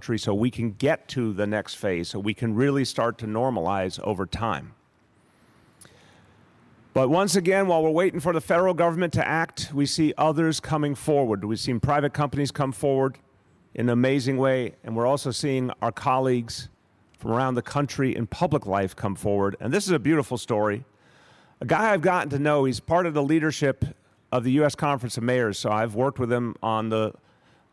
country so we can get to the next phase, so we can really start to normalize over time. But once again, while we're waiting for the federal government to act, we see others coming forward. We've seen private companies come forward in an amazing way, and we're also seeing our colleagues from around the country in public life come forward. And this is a beautiful story. A guy I've gotten to know, he's part of the leadership of the U.S. Conference of Mayors, so I've worked with him on the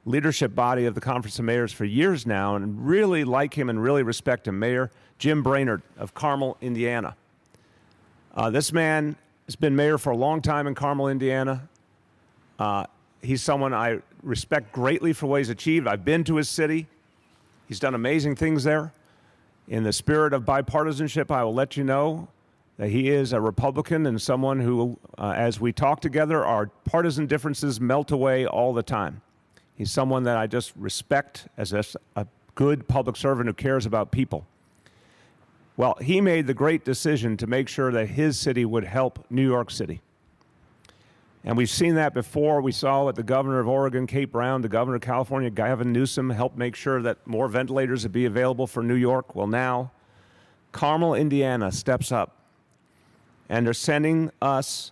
leadership body of the Conference of Mayors for years now, and really like him and really respect him. Mayor Jim Brainerd of Carmel, Indiana. This man has been mayor for a long time in Carmel, Indiana. He's someone I respect greatly for what he's achieved. I've been to his city. He's done amazing things there. In the spirit of bipartisanship, I will let you know that he is a Republican and someone who, as we talk together, our partisan differences melt away all the time. He's someone that I just respect as a good public servant who cares about people. Well, he made the great decision to make sure that his city would help New York City. And we've seen that before. We saw what the governor of Oregon, Kate Brown, the governor of California, Gavin Newsom, helped make sure that more ventilators would be available for New York. Well, now Carmel, Indiana steps up, and they're sending us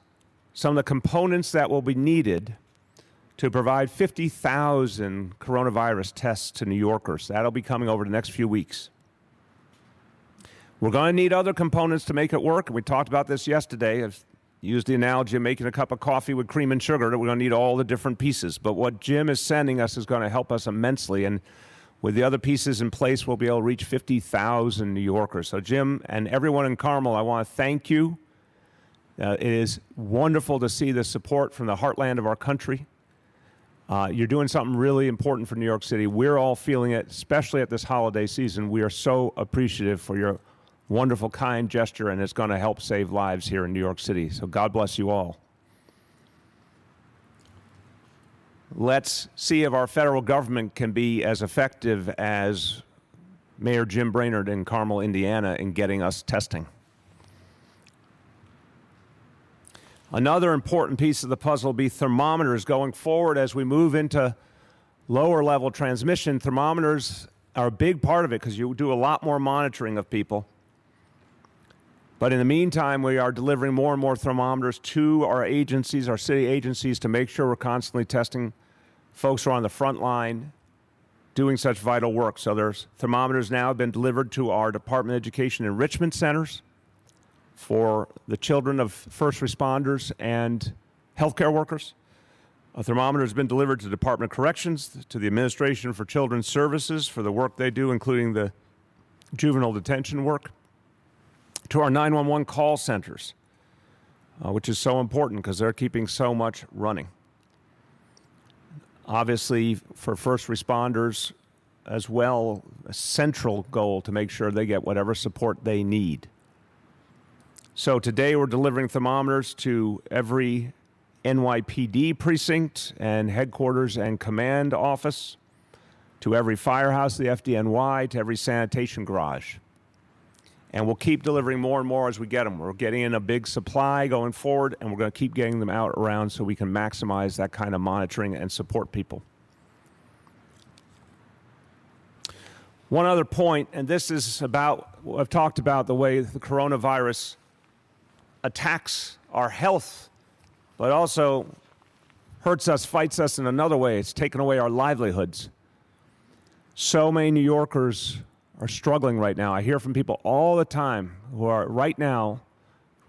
some of the components that will be needed to provide 50,000 coronavirus tests to New Yorkers. That'll be coming over the next few weeks. We're going to need other components to make it work, and we talked about this yesterday. I've used the analogy of making a cup of coffee with cream and sugar, that we're going to need all the different pieces. But what Jim is sending us is going to help us immensely, and with the other pieces in place, we'll be able to reach 50,000 New Yorkers. So Jim and everyone in Carmel, I want to thank you. It is wonderful to see the support from the heartland of our country. You're doing something really important for New York City. We're all feeling it, especially at this holiday season. We are so appreciative for your wonderful, kind gesture, and it's going to help save lives here in New York City. So God bless you all. Let's see if our federal government can be as effective as Mayor Jim Brainerd in Carmel, Indiana, in getting us testing. Another important piece of the puzzle will be thermometers going forward as we move into lower level transmission. Thermometers are a big part of it because you do a lot more monitoring of people. But in the meantime, we are delivering more and more thermometers to our agencies, our city agencies, to make sure we're constantly testing folks who are on the front line doing such vital work. So there's thermometers now have been delivered to our Department of Education enrichment centers for the children of first responders and healthcare workers. A thermometer has been delivered to the Department of Corrections, to the Administration for Children's Services for the work they do, including the juvenile detention work, to our 911 call centers, which is so important because they're keeping so much running. Obviously, for first responders as well, a central goal to make sure they get whatever support they need. So today we're delivering thermometers to every NYPD precinct and headquarters and command office, to every firehouse, the FDNY, to every sanitation garage. And we'll keep delivering more and more as we get them. We're getting in a big supply going forward, and we're going to keep getting them out around so we can maximize that kind of monitoring and support people. One other point, and this is about, I've talked about the way the coronavirus attacks our health, but also hurts us, fights us in another way. It's taken away our livelihoods. So many New Yorkers are struggling right now. I hear from people all the time who are right now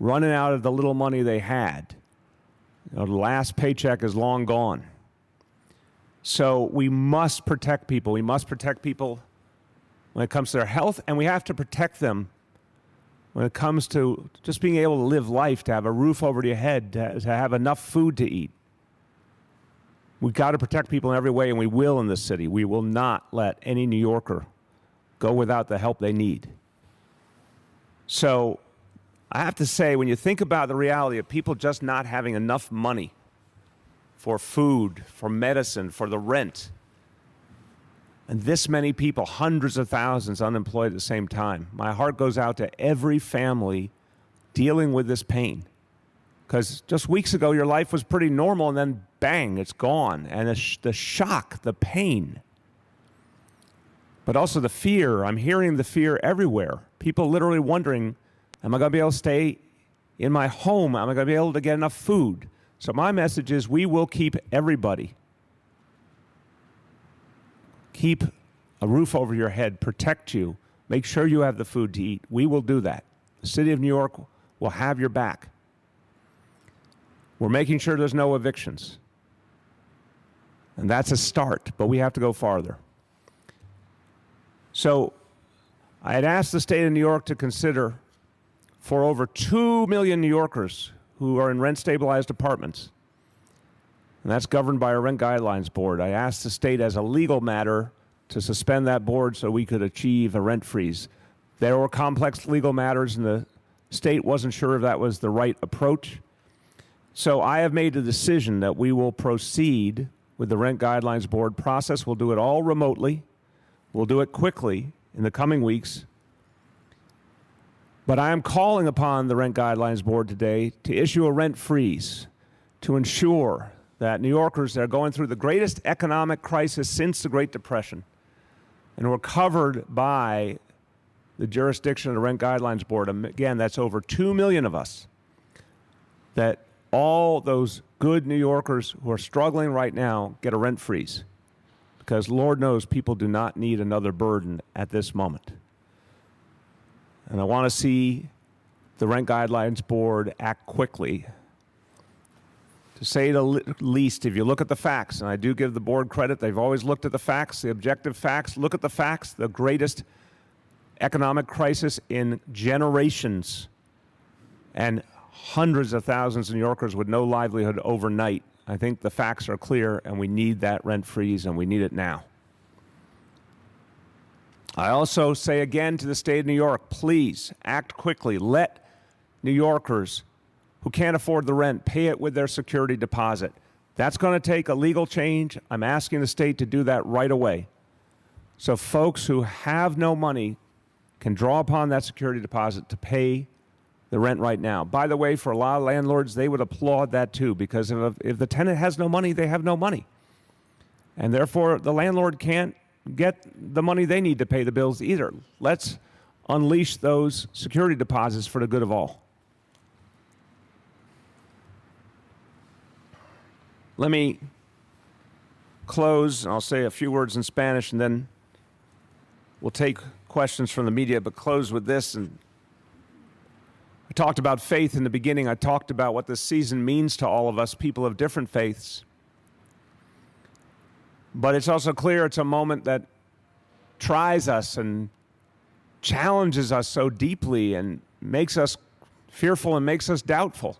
running out of the little money they had. You know, the last paycheck is long gone. So we must protect people. We must protect people when it comes to their health, and we have to protect them when it comes to just being able to live life, to have a roof over your head, to have enough food to eat. We've got to protect people in every way, and we will in this city. We will not let any New Yorker go without the help they need. So I have to say, when you think about the reality of people just not having enough money for food, for medicine, for the rent, and this many people, hundreds of thousands unemployed at the same time, my heart goes out to every family dealing with this pain. Because just weeks ago, your life was pretty normal, and then bang, it's gone. And the shock, the pain, But also the fear. I'm hearing the fear everywhere. People literally wondering, am I going to be able to stay in my home? Am I going to be able to get enough food? So my message is we will keep everybody. Keep a roof over your head, protect you, make sure you have the food to eat. We will do that. The city of New York will have your back. We're making sure there's no evictions. And that's a start, but we have to go farther. So I had asked the state of New York to consider for over 2 million New Yorkers who are in rent-stabilized apartments, and that's governed by a Rent Guidelines Board. I asked the state as a legal matter to suspend that board so we could achieve a rent freeze. There were complex legal matters, and the state wasn't sure if that was the right approach. So I have made a decision that we will proceed with the Rent Guidelines Board process. We'll do it all remotely. We'll do it quickly in the coming weeks. But I am calling upon the Rent Guidelines Board today to issue a rent freeze to ensure that New Yorkers that are going through the greatest economic crisis since the Great Depression and who are covered by the jurisdiction of the Rent Guidelines Board, again, that's over 2 million of us, that all those good New Yorkers who are struggling right now get a rent freeze, because Lord knows people do not need another burden at this moment. And I want to see the Rent Guidelines Board act quickly. To say the least, if you look at the facts, and I do give the board credit, they've always looked at the facts, the objective facts. Look at the facts, the greatest economic crisis in generations, and hundreds of thousands of New Yorkers with no livelihood overnight. I think the facts are clear, and we need that rent freeze, and we need it now. I also say again to the state of New York, please act quickly. Let New Yorkers who can't afford the rent pay it with their security deposit. That's going to take a legal change. I'm asking the state to do that right away. So folks who have no money can draw upon that security deposit to pay the rent right now. By the way, for a lot of landlords, they would applaud that too, because if the tenant has no money, they have no money. And therefore, the landlord can't get the money they need to pay the bills either. Let's unleash those security deposits for the good of all. Let me close, and I'll say a few words in Spanish, and then we'll take questions from the media, but close with this. And I talked about faith in the beginning. I talked about what this season means to all of us, people of different faiths. But it's also clear it's a moment that tries us and challenges us so deeply and makes us fearful and makes us doubtful.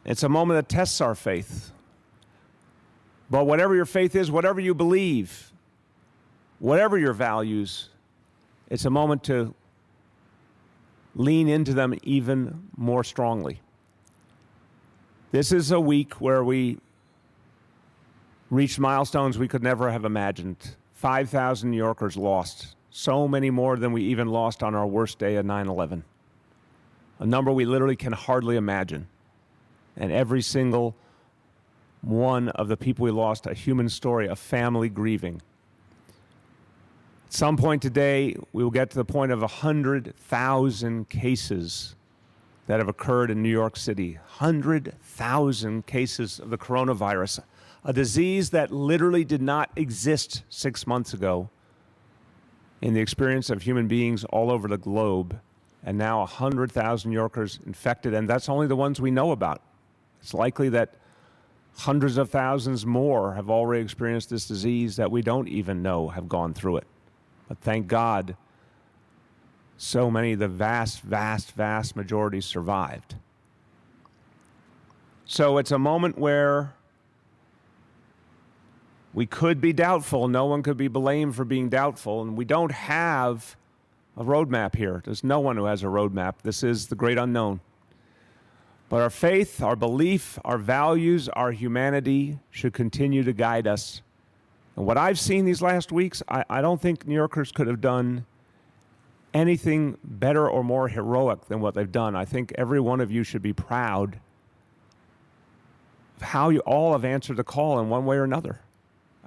It's a moment that tests our faith. But whatever your faith is, whatever you believe, whatever your values, it's a moment to lean into them even more strongly. This is a week where we reached milestones we could never have imagined. 5,000 New Yorkers lost, so many more than we even lost on our worst day of 9/11. A number we literally can hardly imagine. And every single one of the people we lost, a human story, a family grieving. At some point today, we will get to the point of 100,000 cases that have occurred in New York City. 100,000 cases of the coronavirus, a disease that literally did not exist 6 months ago in the experience of human beings all over the globe. And now 100,000 New Yorkers infected, and that's only the ones we know about. It's likely that hundreds of thousands more have already experienced this disease that we don't even know have gone through it. But thank God, so many, the vast, vast, vast majority survived. So it's a moment where we could be doubtful. No one could be blamed for being doubtful, and we don't have a roadmap here. There's no one who has a roadmap. This is the great unknown. But our faith, our belief, our values, our humanity should continue to guide us. And what I've seen these last weeks, I don't think New Yorkers could have done anything better or more heroic than what they've done. I think every one of you should be proud of how you all have answered the call in one way or another.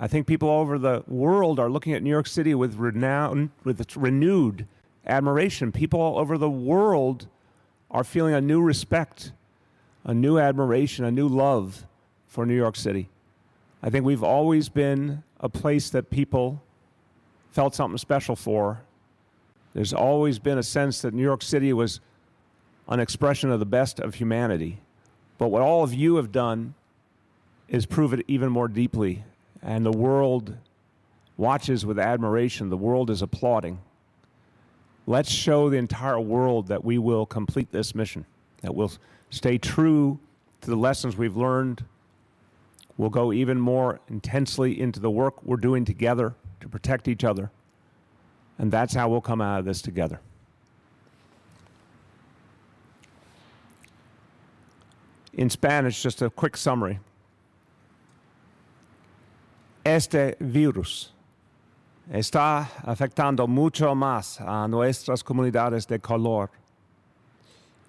I think people all over the world are looking at New York City with renewed admiration. People all over the world are feeling a new respect, a new admiration, a new love for New York City. I think we've always been a place that people felt something special for. There's always been a sense that New York City was an expression of the best of humanity. But what all of you have done is prove it even more deeply. And the world watches with admiration. The world is applauding. Let's show the entire world that we will complete this mission, that we'll stay true to the lessons we've learned. We'll go even more intensely into the work we're doing together to protect each other. And that's how we'll come out of this together. In Spanish, just a quick summary. Este virus está afectando mucho más a nuestras comunidades de color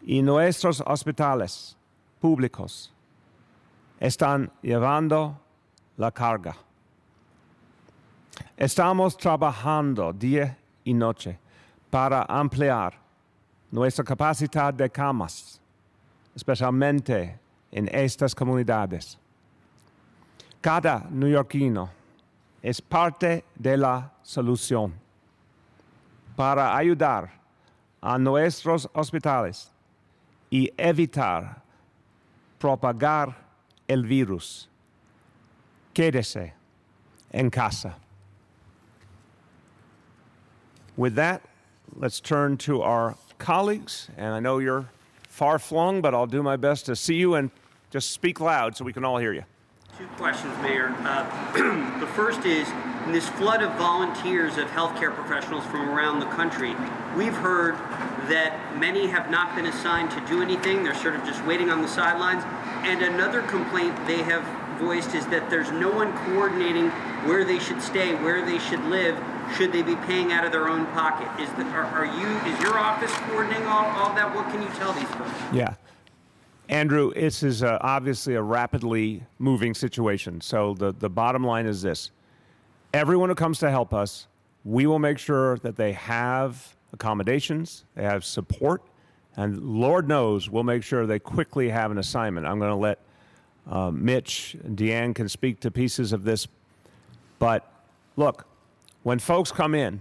y nuestros hospitales públicos están llevando la carga. Estamos trabajando día y noche para ampliar nuestra capacidad de camas, especialmente en estas comunidades. Cada neoyorquino es parte de la solución para ayudar a nuestros hospitales y evitar propagar el virus. Quédese en casa. With that, let's turn to our colleagues. And I know you're far-flung, but I'll do my best to see you and just speak loud so we can all hear you. Two questions, Mayor. The first is, in this flood of volunteers of healthcare professionals from around the country, we've heard that many have not been assigned to do anything. They're sort of just waiting on the sidelines. And another complaint they have voiced is that there's no one coordinating where they should stay, where they should live, should they be paying out of their own pocket. Is your office coordinating all that? What can you tell these folks? Yeah. Andrew, this is obviously a rapidly moving situation. So the bottom line is this. Everyone who comes to help us, we will make sure that they have accommodations, they have support, and Lord knows we'll make sure they quickly have an assignment. I'm going to let Mitch and Deanne can speak to pieces of this. But look, when folks come in,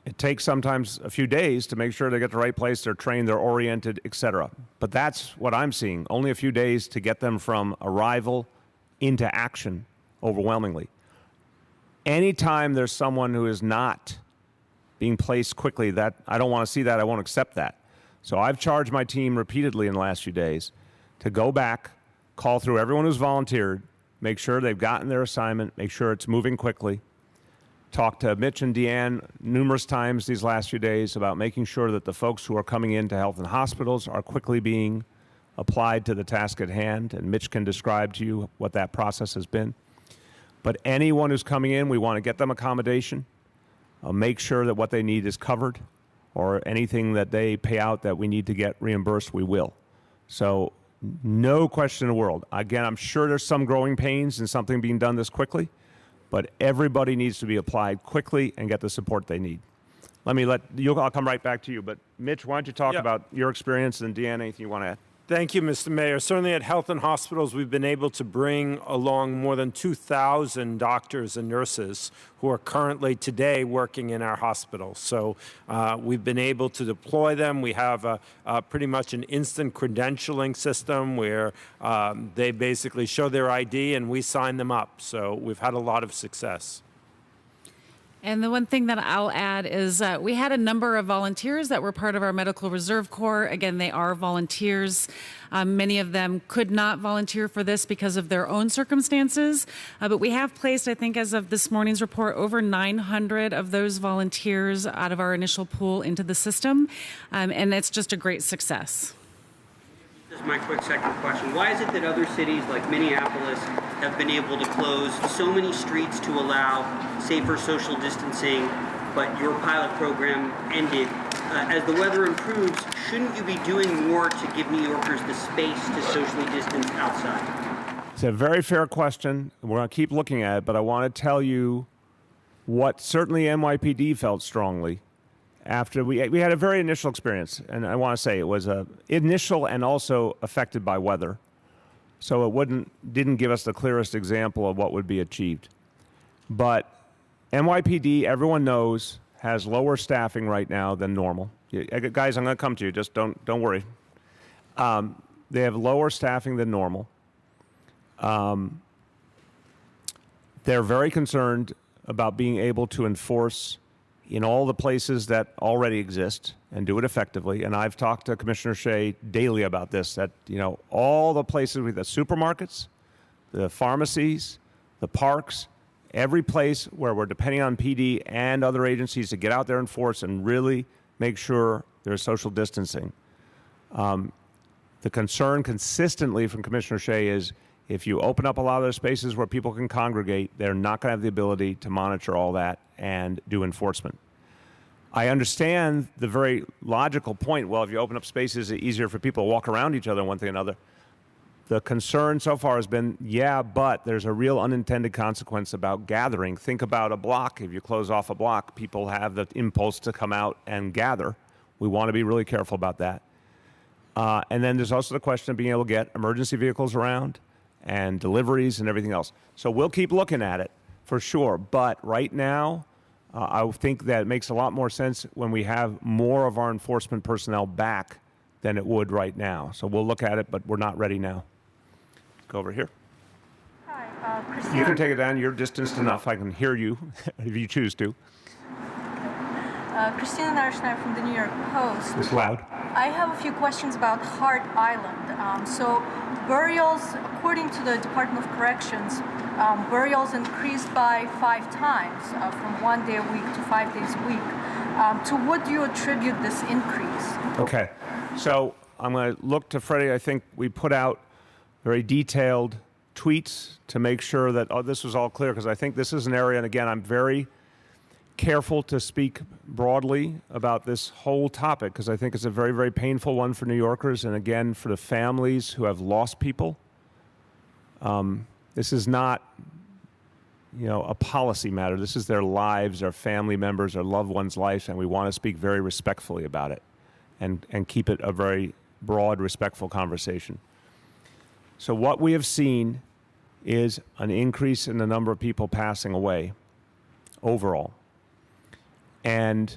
it takes sometimes a few days to make sure they get the right place, they're trained, they're oriented, etc. But that's what I'm seeing. Only a few days to get them from arrival into action, overwhelmingly. Anytime there's someone who is not being placed quickly, that I don't want to see that, I won't accept that. So I've charged my team repeatedly in the last few days to go back, call through everyone who's volunteered, make sure they've gotten their assignment, make sure it's moving quickly. Talked to Mitch and Deanne numerous times these last few days about making sure that the folks who are coming into health and hospitals are quickly being applied to the task at hand, and Mitch can describe to you what that process has been. But anyone who's coming in, we want to get them accommodation, make sure that what they need is covered, or anything that they pay out that we need to get reimbursed, we will. So no question in the world. Again, I'm sure there's some growing pains in something being done this quickly, but everybody needs to be applied quickly and get the support they need. I'll come right back to you, but Mitch, why don't you talk about your experience, and Deanne, anything you want to add? Thank you, Mr. Mayor. Certainly at Health and Hospitals, we've been able to bring along more than 2,000 doctors and nurses who are currently today working in our hospitals. So we've been able to deploy them. We have pretty much an instant credentialing system where they basically show their ID and we sign them up. So we've had a lot of success. And the one thing that I'll add is we had a number of volunteers that were part of our Medical Reserve Corps. Again, they are volunteers. Many of them could not volunteer for this because of their own circumstances. But we have placed, I think, as of this morning's report, over 900 of those volunteers out of our initial pool into the system. And it's just a great success. This is my quick second question. Why is it that other cities like Minneapolis have been able to close so many streets to allow safer social distancing, but your pilot program ended? As the weather improves, shouldn't you be doing more to give New Yorkers the space to socially distance outside? a very fair question. We're going to keep looking at it, but I want to tell you what certainly NYPD felt strongly after we had a very initial experience. And I want to say it was initial and also affected by weather. So it didn't give us the clearest example of what would be achieved. But NYPD, everyone knows, has lower staffing right now than normal. Guys, I'm going to come to you. Just don't worry. They have lower staffing than normal. They're very concerned about being able to enforce in all the places that already exist and do it effectively. And I've talked to Commissioner Shea daily about this, that, all the places with the supermarkets, the pharmacies, the parks, every place where we're depending on PD and other agencies to get out there and enforce and really make sure there's social distancing. The concern consistently from Commissioner Shea is if you open up a lot of those spaces where people can congregate, they're not going to have the ability to monitor all that and do enforcement. I understand the very logical point. Well, if you open up spaces, it's easier for people to walk around each other and one thing or another. The concern so far has been, yeah, but there's a real unintended consequence about gathering. Think about a block. If you close off a block, people have the impulse to come out and gather. We want to be really careful about that. And then there's also the question of being able to get emergency vehicles around and deliveries and everything else. So we'll keep looking at it for sure. But right now, I think that it makes a lot more sense when we have more of our enforcement personnel back than it would right now. So we'll look at it, but we're not ready now. Go over here. Hi, Christina. You can take it down. You're distanced enough. I can hear you if you choose to. Christina Narishna from the New York Post. It's loud. I have a few questions about Hart Island. So burials, according to the Department of Corrections, burials increased by 5 times, from 1 day a week to 5 days a week. To what do you attribute this increase? Okay. So I'm going to look to Freddie. I think we put out very detailed tweets to make sure that this was all clear, because I think this is an area, and again, I'm very careful to speak broadly about this whole topic because I think it's a very, very painful one for New Yorkers and, again, for the families who have lost people. This is not, a policy matter. This is their lives, their family members, their loved ones' lives, and we want to speak very respectfully about it and keep it a very broad, respectful conversation. So what we have seen is an increase in the number of people passing away overall. And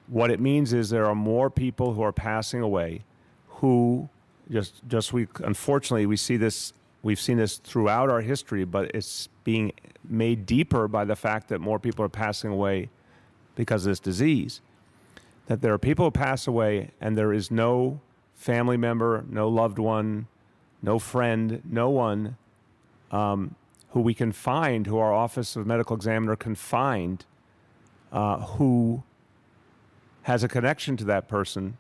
what it means is there are more people who are passing away who unfortunately we've seen this throughout our history, but it's being made deeper by the fact that more people are passing away because of this disease. That there are people who pass away and there is no family member, no loved one, no friend, no one who we can find, who our Office of Medical Examiner can find, who has a connection to that person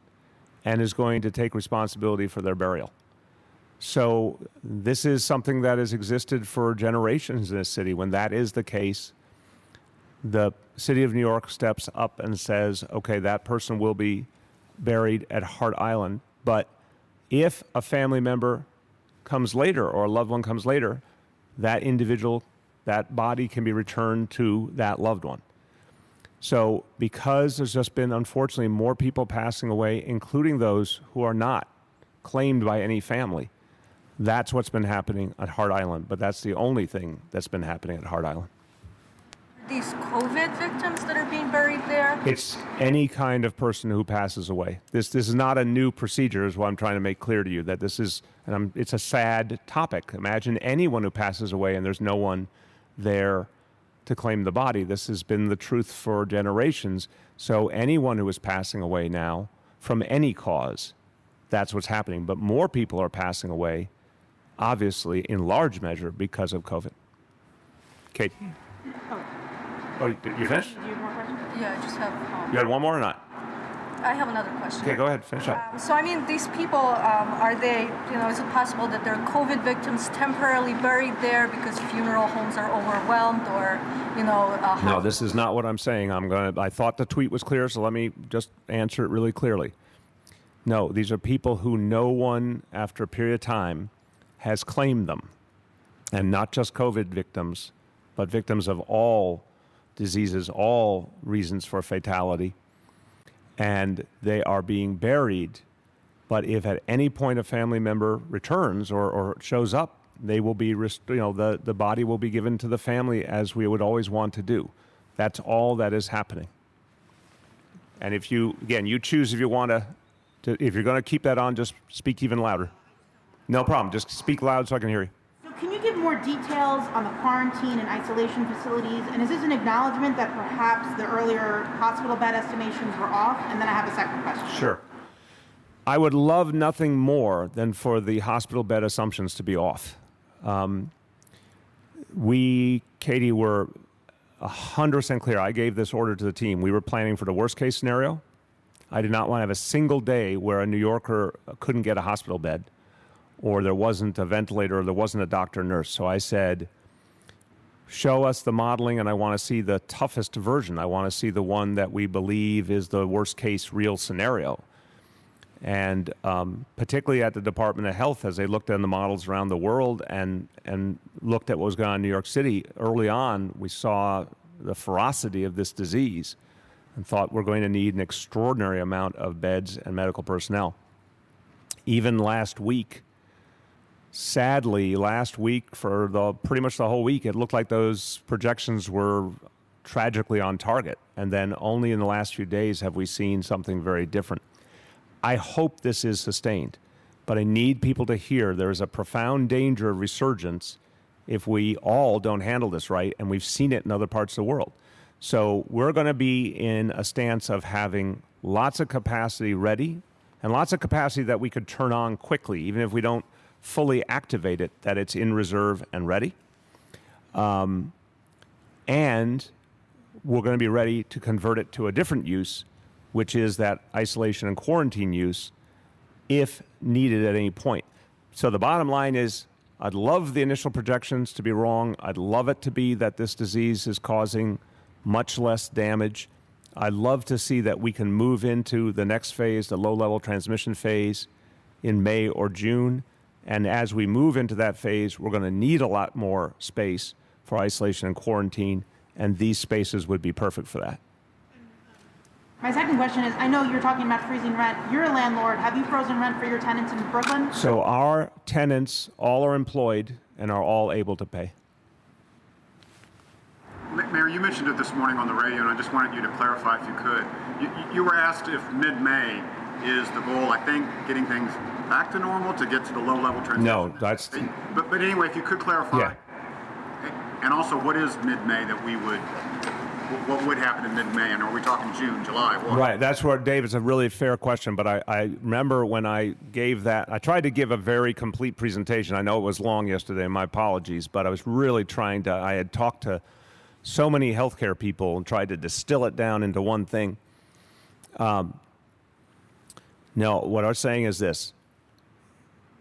and is going to take responsibility for their burial. So this is something that has existed for generations in this city. When that is the case, the city of New York steps up and says, okay, that person will be buried at Hart Island. But if a family member comes later or a loved one comes later, that individual, that body can be returned to that loved one. So because there's just been, unfortunately, more people passing away, including those who are not claimed by any family, that's what's been happening at Hart Island. But that's the only thing that's been happening at Hart Island. These COVID victims that are being buried there? It's any kind of person who passes away. This is not a new procedure, is what I'm trying to make clear to you, that this is, it's a sad topic. Imagine anyone who passes away and there's no one there to claim the body. This has been the truth for generations. So anyone who is passing away now from any cause, that's what's happening. But more people are passing away, obviously, in large measure because of COVID. Kate? Oh, you finished? Do you have more questions? Yeah, I just have... You had one more or not? I have another question. Okay, go ahead. Finish up. So, these people, are they, is it possible that they're COVID victims temporarily buried there because funeral homes are overwhelmed or, No, this is not what I'm saying. I thought the tweet was clear, so let me just answer it really clearly. No, these are people who no one, after a period of time, has claimed them. and not just COVID victims, but victims of all diseases, all reasons for fatality. And they are being buried. But if at any point a family member returns or shows up, they will be, the body will be given to the family as we would always want to do. That's all that is happening. And if you choose if you want if you're going to keep that on, just speak even louder. No problem. Just speak loud so I can hear you. So can you give more details on the quarantine and isolation facilities? And is this an acknowledgement that perhaps the earlier hospital bed estimations were off? And then I have a second question. Sure. I would love nothing more than for the hospital bed assumptions to be off. Katie, were 100% clear. I gave this order to the team. We were planning for the worst case scenario. I did not want to have a single day where a New Yorker couldn't get a hospital bed, or there wasn't a ventilator, or there wasn't a doctor or nurse. So I said, show us the modeling, and I want to see the toughest version. I want to see the one that we believe is the worst case real scenario. And particularly at the Department of Health, as they looked at the models around the world and looked at what was going on in New York City, early on, we saw the ferocity of this disease and thought we're going to need an extraordinary amount of beds and medical personnel. Even last week, sadly, for pretty much the whole week, it looked like those projections were tragically on target. And then only in the last few days have we seen something very different. I hope this is sustained, but I need people to hear there is a profound danger of resurgence if we all don't handle this right, and we've seen it in other parts of the world. So we're going to be in a stance of having lots of capacity ready and lots of capacity that we could turn on quickly, even if we don't fully activate it, that it's in reserve and ready. And we're going to be ready to convert it to a different use, which is that isolation and quarantine use, if needed at any point. So the bottom line is, I'd love the initial projections to be wrong. I'd love it to be that this disease is causing much less damage. I'd love to see that we can move into the next phase, the low-level transmission phase, in May or June. And as we move into that phase, we're going to need a lot more space for isolation and quarantine, and these spaces would be perfect for that. My second question is, I know you're talking about freezing rent. You're a landlord. Have you frozen rent for your tenants in Brooklyn? So our tenants all are employed and are all able to pay. Mayor, you mentioned it this morning on the radio, and I just wanted you to clarify if you could. You were asked if mid-May is the goal, I think, getting things back to normal to get to the low-level transition. No, that's... But anyway, if you could clarify. Yeah. And also, what is mid-May what would happen in mid-May? And are we talking June, July? What? Right, that's where, Dave, it's a really fair question, but I remember when I gave that, I tried to give a very complete presentation. I know it was long yesterday, my apologies, but I was really I had talked to so many healthcare people and tried to distill it down into one thing. No, what I was saying is this.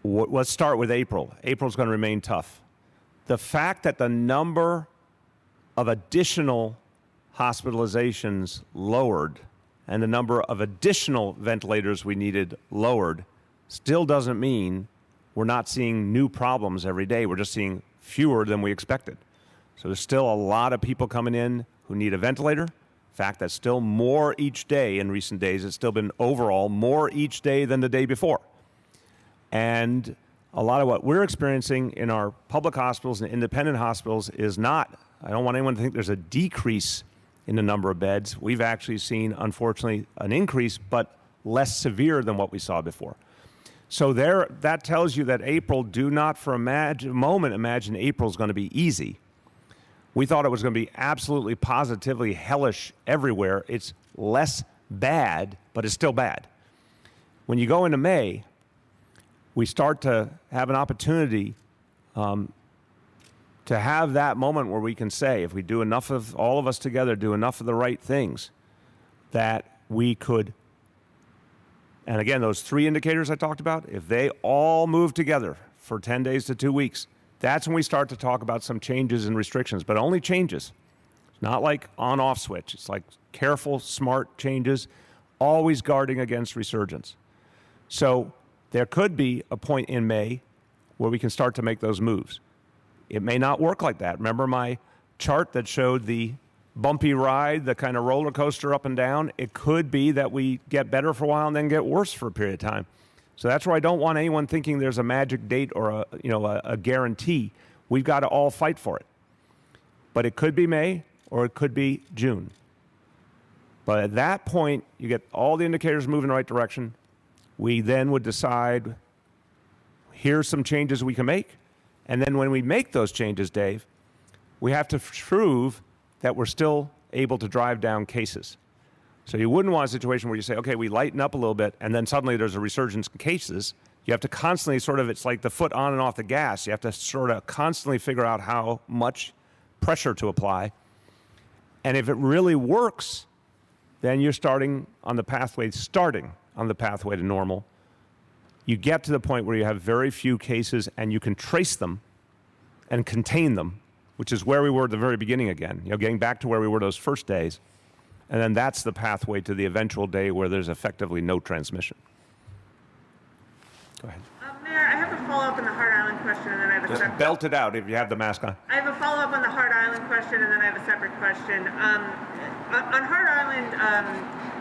Let's start with April. April's going to remain tough. The fact that the number of additional hospitalizations lowered and the number of additional ventilators we needed lowered still doesn't mean we're not seeing new problems every day. We're just seeing fewer than we expected. So there's still a lot of people coming in who need a ventilator. In fact, that's still more each day in recent days. It's still been overall more each day than the day before. And a lot of what we're experiencing in our public hospitals and independent hospitals is not, I don't want anyone to think there's a decrease in the number of beds. We've actually seen, unfortunately, an increase, but less severe than what we saw before. So that tells you that April, do not for a moment imagine April is going to be easy. We thought it was going to be absolutely positively hellish everywhere. It's less bad, but it's still bad. When you go into May, we start to have an opportunity to have that moment where we can say, if we do enough of, all of us together do enough of the right things, that we could, and again, those three indicators I talked about, if they all move together for 10 days to 2 weeks, that's when we start to talk about some changes and restrictions, but only changes. It's not like on-off switch. It's like careful, smart changes, always guarding against resurgence. So there could be a point in May where we can start to make those moves. It may not work like that. Remember my chart that showed the bumpy ride, the kind of roller coaster up and down? It could be that we get better for a while and then get worse for a period of time. So that's where I don't want anyone thinking there's a magic date or a guarantee. We've got to all fight for it. But it could be May or it could be June. But at that point, you get all the indicators moving in the right direction. We then would decide, here's some changes we can make. And then when we make those changes, Dave, we have to prove that we're still able to drive down cases. So you wouldn't want a situation where you say, okay, we lighten up a little bit, and then suddenly there's a resurgence in cases. You have to constantly it's like the foot on and off the gas. You have to sort of constantly figure out how much pressure to apply. And if it really works, then you're starting on the pathway to normal. You get to the point where you have very few cases and you can trace them and contain them, which is where we were at the very beginning again, getting back to where we were those first days. And then that's the pathway to the eventual day where there's effectively no transmission. Go ahead. Mayor, I have a follow-up on the Hart Island question, and then I have a Just separate... belt it out if you have the mask on. I have a follow-up on the Hart Island question, and then I have a separate question. On Hart Island,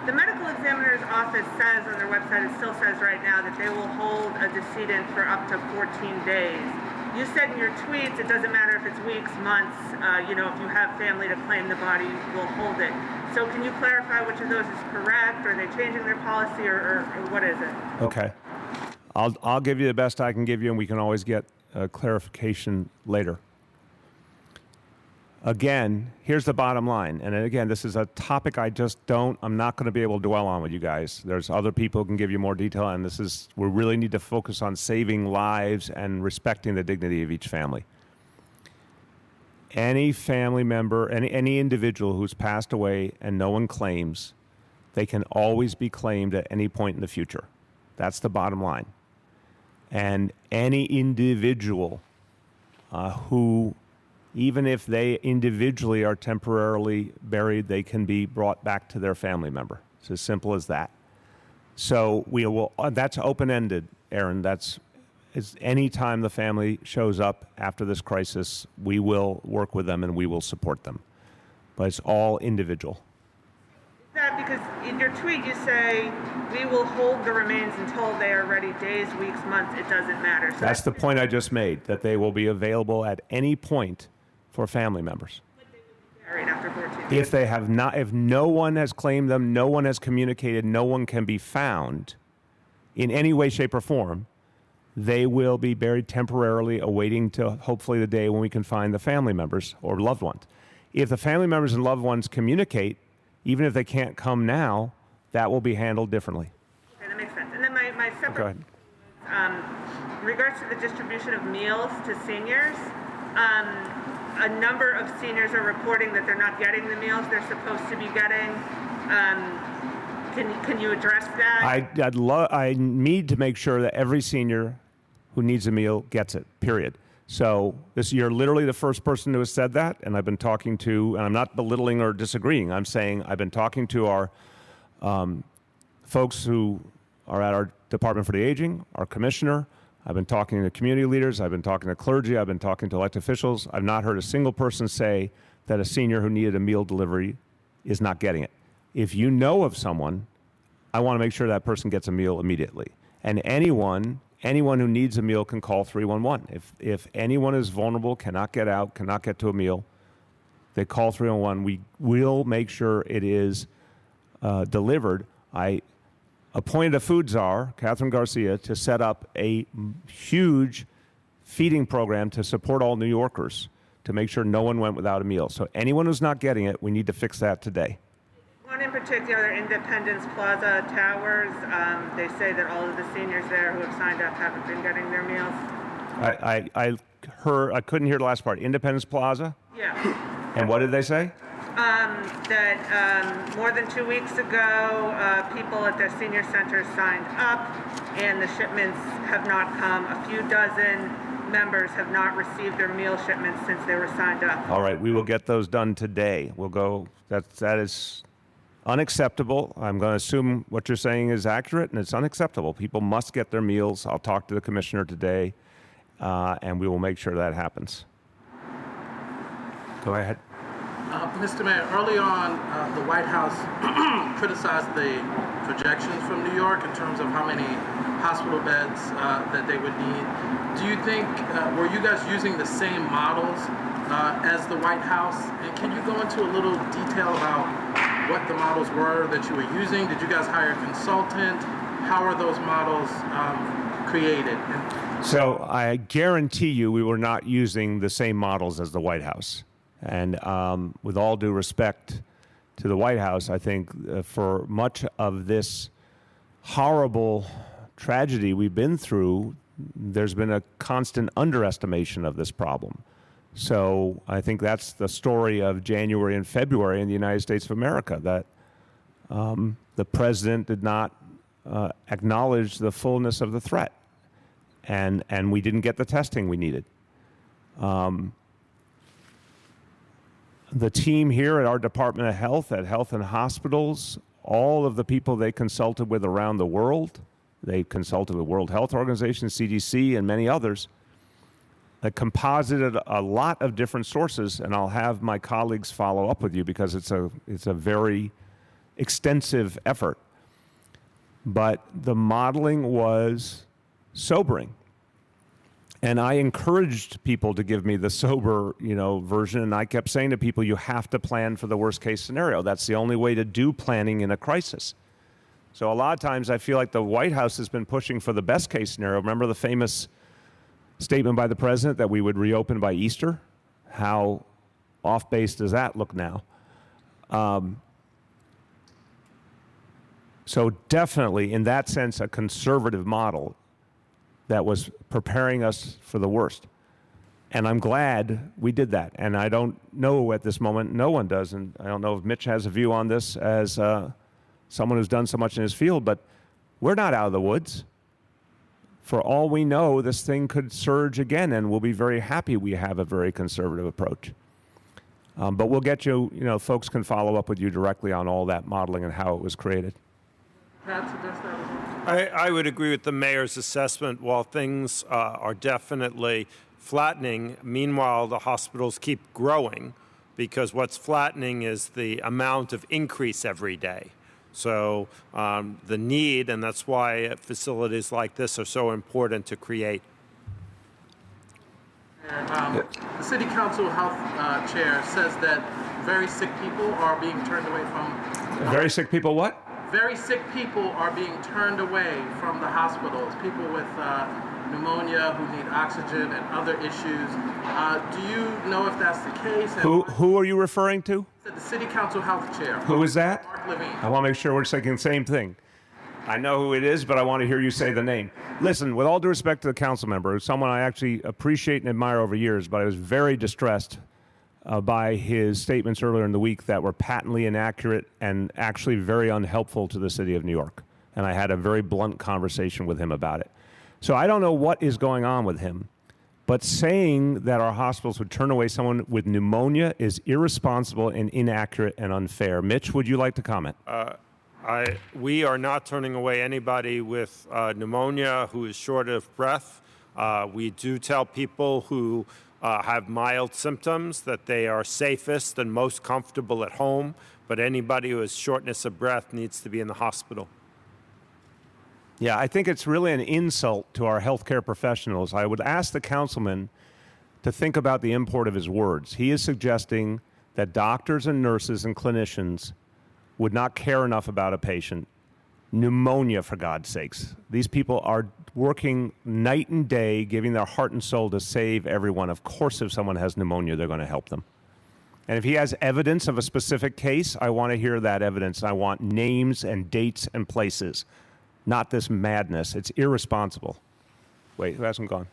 the medical examiner's office says on their website, it still says right now, that they will hold a decedent for up to 14 days. You said in your tweets, it doesn't matter if it's weeks, months, if you have family to claim the body, we'll hold it. So can you clarify which of those is correct? Are they changing their policy, or what is it? Okay. I'll give you the best I can give you, and we can always get clarification later. Again, here's the bottom line. And again, this is a topic I'm not going to be able to dwell on with you guys. There's other people who can give you more detail, and we really need to focus on saving lives and respecting the dignity of each family. Any family member, any individual who's passed away and no one claims, they can always be claimed at any point in the future. That's the bottom line. And any individual who, even if they individually are temporarily buried, they can be brought back to their family member. It's as simple as that. So that's open-ended, Aaron. Any time the family shows up after this crisis, we will work with them and we will support them. But it's all individual. That because in your tweet you say, we will hold the remains until they are ready, days, weeks, months, it doesn't matter. So that's the point I just made, that they will be available at any point for family members. Buried after 14 days. If no one has claimed them, no one has communicated, no one can be found in any way, shape, or form, they will be buried temporarily, awaiting to hopefully the day when we can find the family members or loved ones. If the family members and loved ones communicate, even if they can't come now, that will be handled differently. Okay, that makes sense. And then my separate... Go ahead. In regards to the distribution of meals to seniors, a number of seniors are reporting that they're not getting the meals they're supposed to be getting. Can you address that? I need to make sure that every senior who needs a meal gets it, period. So you're literally the first person who has said that, and I've been talking to, and I'm not belittling or disagreeing, I'm saying I've been talking to our folks who are at our Department for the Aging, our commissioner. I've been talking to community leaders. I've been talking to clergy. I've been talking to elected officials. I've not heard a single person say that a senior who needed a meal delivery is not getting it. If you know of someone, I want to make sure that person gets a meal immediately. And anyone who needs a meal can call 311. If anyone is vulnerable, cannot get out, cannot get to a meal, they call 311. We will make sure it is delivered. I appointed a food czar, Catherine Garcia, to set up a huge feeding program to support all New Yorkers to make sure no one went without a meal. So anyone who's not getting it, we need to fix that today. One in particular, Independence Plaza Towers, they say that all of the seniors there who have signed up haven't been getting their meals. I couldn't hear the last part. Independence Plaza? Yeah. And what did they say? That more than 2 weeks ago, people at their senior centers signed up, and the shipments have not come. A few dozen members have not received their meal shipments since they were signed up. All right, we will get those done today. We'll go. That is unacceptable. I'm going to assume what you're saying is accurate, and it's unacceptable. People must get their meals. I'll talk to the commissioner today, and we will make sure that happens. Go ahead. Mr. Mayor, early on, the White House criticized the projections from New York in terms of how many hospital beds that they would need. Do you think, were you guys using the same models as the White House? And can you go into a little detail about what the models were that you were using? Did you guys hire a consultant? How are those models created? So I guarantee you we were not using the same models as the White House. And with all due respect to the White House, I think for much of this horrible tragedy we've been through, there's been a constant underestimation of this problem. So I think that's the story of January and February in the United States of America, that the president did not acknowledge the fullness of the threat. And we didn't get the testing we needed. The team here at our Department of Health, at Health and Hospitals, all of the people they consulted with around the world, they consulted with World Health Organization, CDC, and many others, that composited a lot of different sources, and I'll have my colleagues follow up with you because it's a very extensive effort. But the modeling was sobering. And I encouraged people to give me the sober, version. And I kept saying to people, you have to plan for the worst case scenario. That's the only way to do planning in a crisis. So a lot of times I feel like the White House has been pushing for the best case scenario. Remember the famous statement by the president that we would reopen by Easter? How off base does that look now? So definitely, in that sense, a conservative model that was preparing us for the worst. And I'm glad we did that. And I don't know at this moment, no one does, and I don't know if Mitch has a view on this as someone who's done so much in his field, but we're not out of the woods. For all we know, this thing could surge again, and we'll be very happy we have a very conservative approach. But we'll get you, folks can follow up with you directly on all that modeling and how it was created. I would agree with the mayor's assessment. While things are definitely flattening, meanwhile, the hospitals keep growing because what's flattening is the amount of increase every day. So the need, and that's why facilities like this are so important to create. The City Council Health Chair says that very sick people are being turned away from... Very sick people what? Very sick people are being turned away from the hospitals. People with pneumonia who need oxygen and other issues. Do you know if that's the case? Who are you referring to? The City Council Health Chair. Who is that? Mark Levine. I want to make sure we're saying the same thing. I know who it is, but I want to hear you say the name. Listen, with all due respect to the council member, someone I actually appreciate and admire over years, but I was very distressed by his statements earlier in the week that were patently inaccurate and actually very unhelpful to the city of New York. And I had a very blunt conversation with him about it. So I don't know what is going on with him, but saying that our hospitals would turn away someone with pneumonia is irresponsible and inaccurate and unfair. Mitch, would you like to comment? We are not turning away anybody with pneumonia who is short of breath. We do tell people who have mild symptoms that they are safest and most comfortable at home, but anybody who has shortness of breath needs to be in the hospital. Yeah, I think it's really an insult to our healthcare professionals. I would ask the councilman to think about the import of his words. He is suggesting that doctors and nurses and clinicians would not care enough about a patient. Pneumonia, for God's sakes. These people are working night and day, giving their heart and soul to save everyone. Of course, if someone has pneumonia, they're going to help them. And if he has evidence of a specific case, I want to hear that evidence. I want names and dates and places, not this madness. It's irresponsible. Wait, who hasn't gone?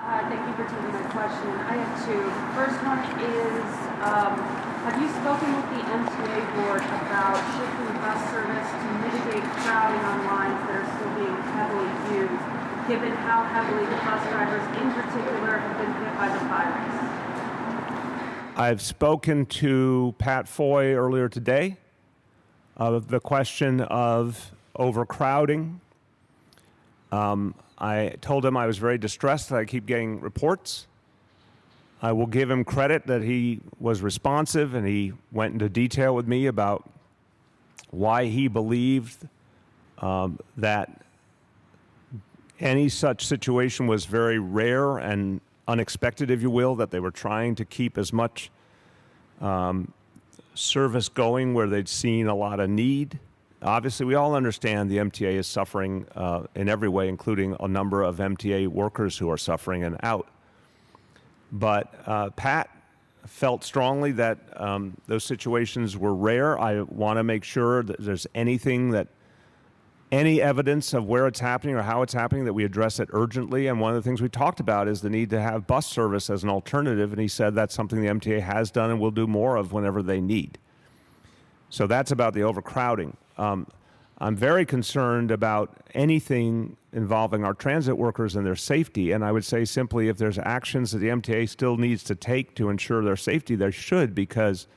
Thank you for taking my question. I have two. First one is, have you spoken with the MTA board about shifting bus service to mitigate crowding on lines that are still being heavily used, given how heavily the bus drivers in particular have been hit by the virus? I've spoken to Pat Foy earlier today of the question of overcrowding. I told him I was very distressed that I keep getting reports. I will give him credit that he was responsive and he went into detail with me about why he believed that any such situation was very rare and unexpected, if you will, that they were trying to keep as much service going where they'd seen a lot of need. Obviously, we all understand the MTA is suffering in every way, including a number of MTA workers who are suffering and out. But Pat felt strongly that those situations were rare. I want to make sure that there's any evidence of where it's happening or how it's happening, that we address it urgently. And one of the things we talked about is the need to have bus service as an alternative. And he said that's something the MTA has done and will do more of whenever they need. So that's about the overcrowding. I'm very concerned about anything involving our transit workers and their safety. And I would say simply, if there's actions that the MTA still needs to take to ensure their safety, they should, because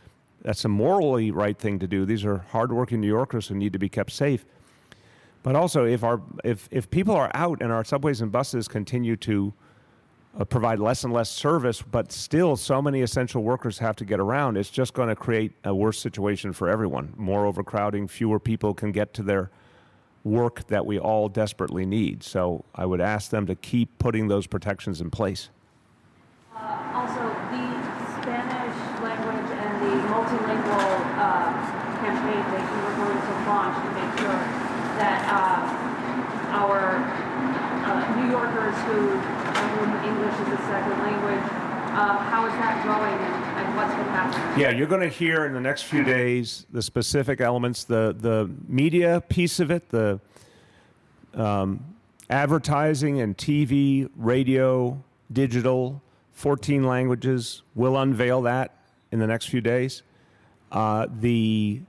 that's a morally right thing to do. These are hardworking New Yorkers who need to be kept safe. But also, if people are out and our subways and buses continue to provide less and less service, but still so many essential workers have to get around, it's just going to create a worse situation for everyone. More overcrowding, fewer people can get to their work that we all desperately need. So I would ask them to keep putting those protections in place. Also, the Spanish language and the multilingual campaign that you were going to launch to make sure that our New Yorkers whom English is a second language, how is that going and what's been happening? Yeah, you're going to hear in the next few days the specific elements, the media piece of it, the advertising and TV, radio, digital, 14 languages. We'll unveil that in the next few days. The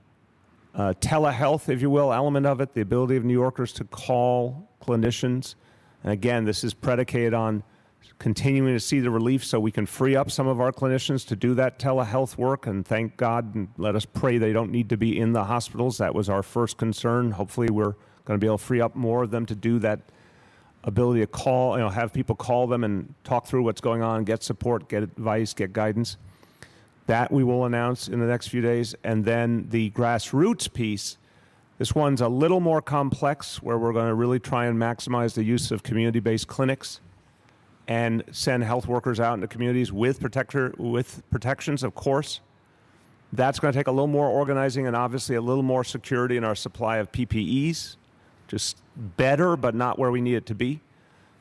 telehealth, if you will, element of it, the ability of New Yorkers to call clinicians. And again, this is predicated on continuing to see the relief so we can free up some of our clinicians to do that telehealth work. And thank God, and let us pray they don't need to be in the hospitals. That was our first concern. Hopefully we're going to be able to free up more of them to do that ability to call, have people call them and talk through what's going on, get support, get advice, get guidance. That we will announce in the next few days. And then the grassroots piece, this one's a little more complex, where we're going to really try and maximize the use of community-based clinics and send health workers out into communities with protections, of course. That's going to take a little more organizing and obviously a little more security in our supply of PPEs. Just better, but not where we need it to be.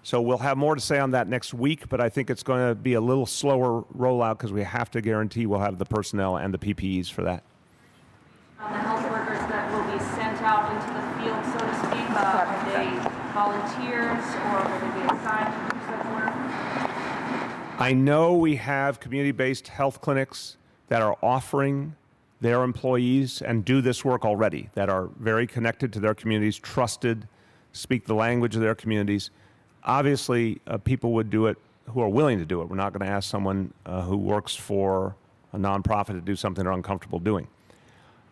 So we'll have more to say on that next week, but I think it's going to be a little slower rollout because we have to guarantee we'll have the personnel and the PPEs for that. The health workers that will be sent out into the field, so to speak, are they volunteers or will they be assigned to do such work? I know we have community-based health clinics that are offering their employees and do this work already, that are very connected to their communities, trusted, speak the language of their communities. Obviously, people would do it who are willing to do it. We're not going to ask someone who works for a nonprofit to do something they're uncomfortable doing.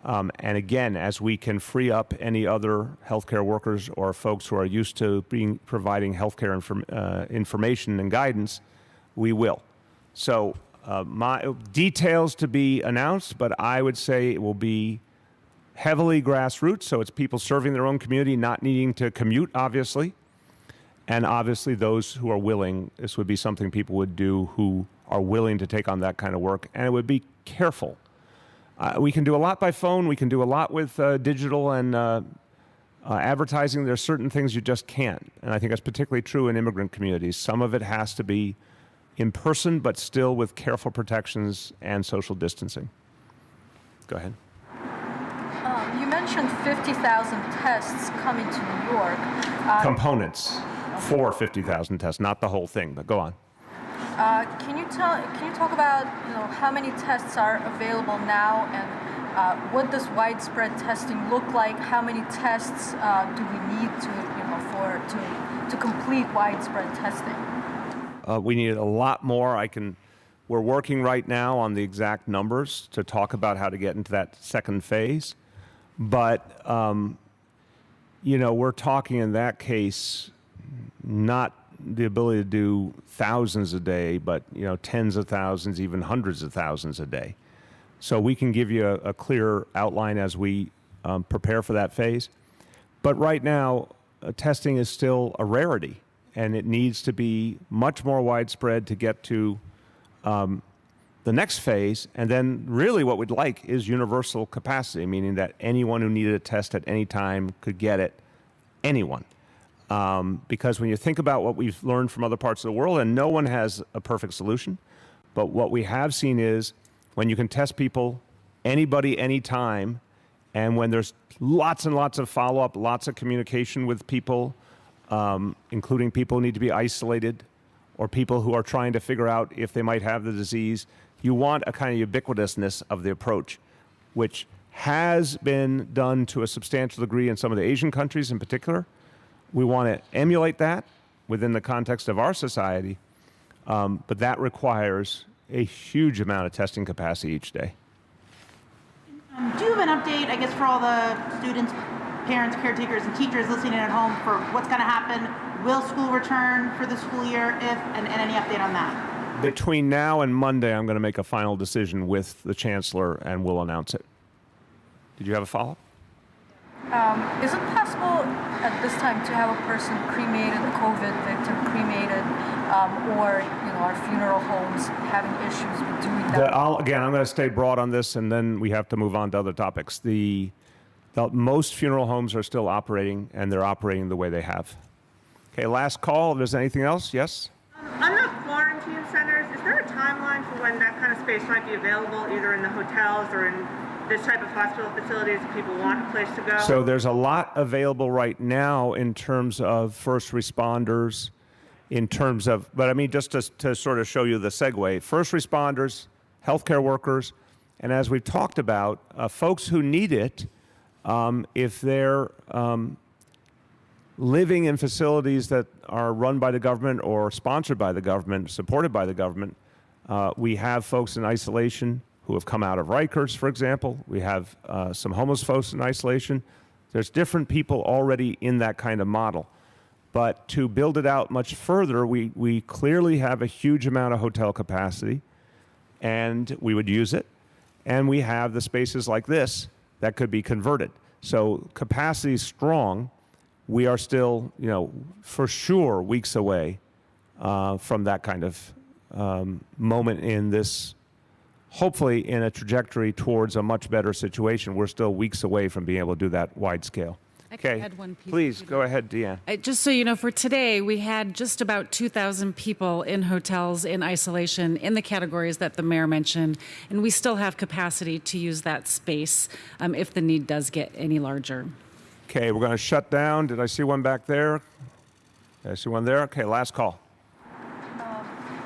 And again, as we can free up any other healthcare workers or folks who are used to providing healthcare information and guidance, we will. So my details to be announced, but I would say it will be heavily grassroots. So it's people serving their own community, not needing to commute, obviously. And obviously those who are willing, this would be something people would do who are willing to take on that kind of work. And it would be careful. We can do a lot by phone. We can do a lot with digital and advertising. There's certain things you just can't. And I think that's particularly true in immigrant communities. Some of it has to be in person, but still with careful protections and social distancing. Go ahead. You mentioned 50,000 tests coming to New York. Components for 50,000 tests, not the whole thing, but go on. Can you talk about how many tests are available now, and what does widespread testing look like? How many tests do we need to complete widespread testing? We need a lot more. We're working right now on the exact numbers to talk about how to get into that second phase. But, we're talking in that case not the ability to do thousands a day, but tens of thousands, even hundreds of thousands a day. So we can give you a clear outline as we prepare for that phase. But right now, testing is still a rarity, and it needs to be much more widespread to get to the next phase. And then really what we'd like is universal capacity, meaning that anyone who needed a test at any time could get it, anyone. Because when you think about what we've learned from other parts of the world, and no one has a perfect solution, but what we have seen is when you can test people, anybody, anytime, and when there's lots and lots of follow-up, lots of communication with people, including people who need to be isolated or people who are trying to figure out if they might have the disease, you want a kind of ubiquitousness of the approach, which has been done to a substantial degree in some of the Asian countries in particular. We want to emulate that within the context of our society, but that requires a huge amount of testing capacity each day. Do you have an update, I guess, for all the students, parents, caretakers, and teachers listening in at home for what's going to happen? Will school return for the school year, if, and any update on that? Between now and Monday, I'm going to make a final decision with the chancellor, and we'll announce it. Did you have a follow-up? Is it possible at this time to have a person cremated, a COVID victim cremated, or our funeral homes having issues with doing that? I'm going to stay broad on this, and then we have to move on to other topics. Most funeral homes are still operating, and they're operating the way they have. Okay, last call. If there's anything else, yes? On the quarantine centers, is there a timeline for when that kind of space might be available, either in the hotels or in this type of hospital facilities if people want a place to go? So there's a lot available right now in terms of first responders, but I mean, just to sort of show you the segue, first responders, healthcare workers, and as we've talked about, folks who need it, if they're living in facilities that are run by the government or sponsored by the government, supported by the government, we have folks in isolation who have come out of Rikers, for example. We have some homeless folks in isolation. There's different people already in that kind of model. But to build it out much further, we clearly have a huge amount of hotel capacity, and we would use it. And we have the spaces like this that could be converted. So capacity is strong. We are still, for sure, weeks away from that kind of moment in this, hopefully in a trajectory towards a much better situation. We're still weeks away from being able to do that wide scale. Okay, please go ahead, Deanne. Just so you know, for today, we had just about 2,000 people in hotels in isolation in the categories that the mayor mentioned, and we still have capacity to use that space if the need does get any larger. Okay, we're going to shut down. Did I see one back there? Did I see one there? Okay, last call.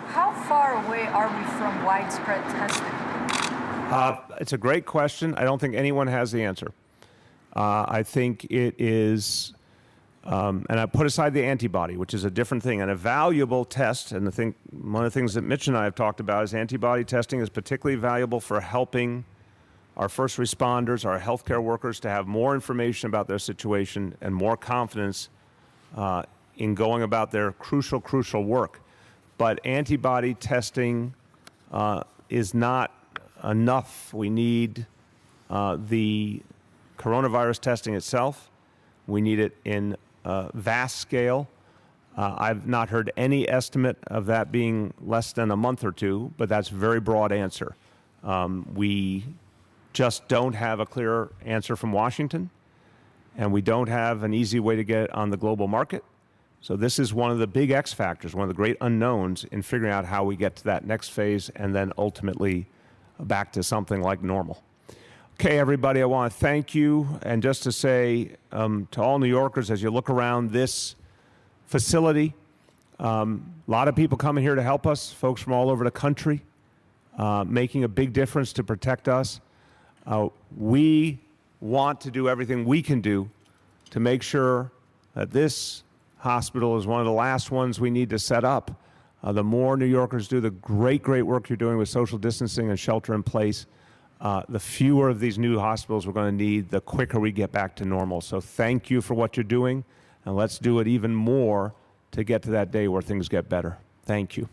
How far away are we from widespread testing? It's a great question. I don't think anyone has the answer. I think it is, and I put aside the antibody, which is a different thing, and a valuable test. And I think one of the things that Mitch and I have talked about is antibody testing is particularly valuable for helping our first responders, our healthcare workers to have more information about their situation and more confidence in going about their crucial work. But antibody testing is not enough. We need the coronavirus testing itself. We need it in vast scale. I've not heard any estimate of that being less than a month or two, but that's a very broad answer. We just don't have a clear answer from Washington, and we don't have an easy way to get it on the global market. So this is one of the big X factors, one of the great unknowns in figuring out how we get to that next phase and then ultimately back to something like normal. Okay, everybody, I want to thank you. And just to say to all New Yorkers, as you look around this facility, a lot of people coming here to help us, folks from all over the country, making a big difference to protect us. We want to do everything we can do to make sure that this hospital is one of the last ones we need to set up. The more New Yorkers do the great work you're doing with social distancing and shelter in place, the fewer of these new hospitals we're going to need, the quicker we get back to normal. So thank you for what you're doing, and let's do it even more to get to that day where things get better. Thank you.